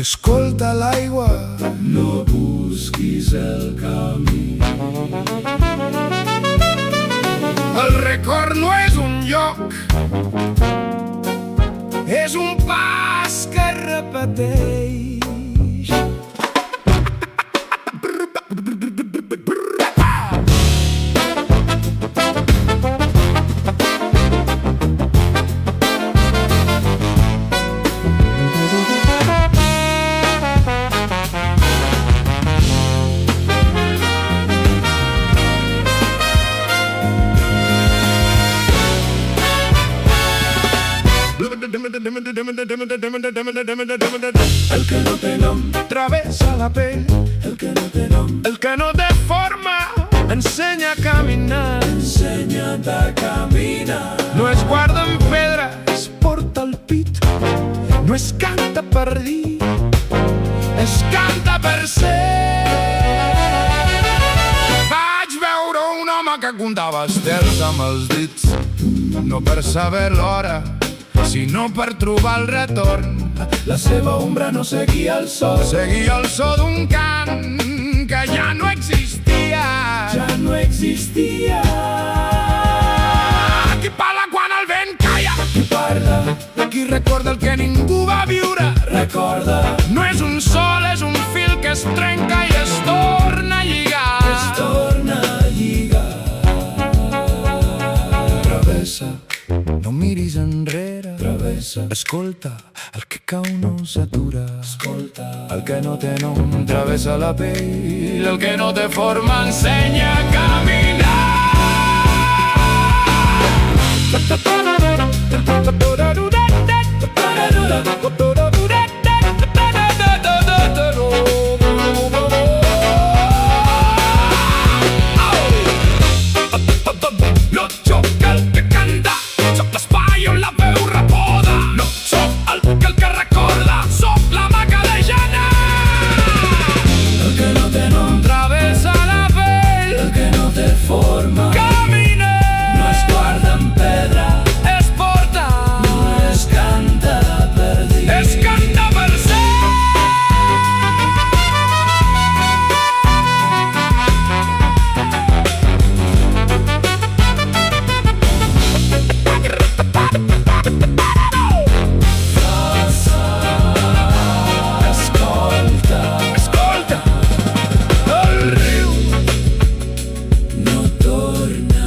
Escolta l'aigua, no busquis el camí. el record no és un lloc, és un pas que repeteix. El que no té nom Travessa la pell, el que no té nom el que no té forma ensenya a caminar. ensenya't a caminar. No es guarda en pedra, es porta al pit. No es canta per dir, es canta per ser. Vaig veure un home que comptava estels amb els dits, no per saber l'hora, sinó per trobar el retorn. La seva ombra no seguia el sol, Seguia el so d'un cant que ja no existia. ja no existia. Qui parla quan el vent calla, Qui parla, qui recorda el que ningú va viure. recorda, No és un sol, és un fil que es trenca i es torna a lligar. es torna a lligar. Travessa, No miris enrere, travessa, escolta, el que cau no s'atura. escolta. El que no té nom travessa la pell, el que no té forma ensenya a caminar. No sóc el que canta, sóc l'espai on la veu repoda. No sóc el que recorda, sóc la maca de gener. El que no té nom, Travessa la pell, el que no té forma, camina, no es guarda en pedra, es porta, no es canta per dir. es canta per ser. Escolta, Escolta, el riu no torna.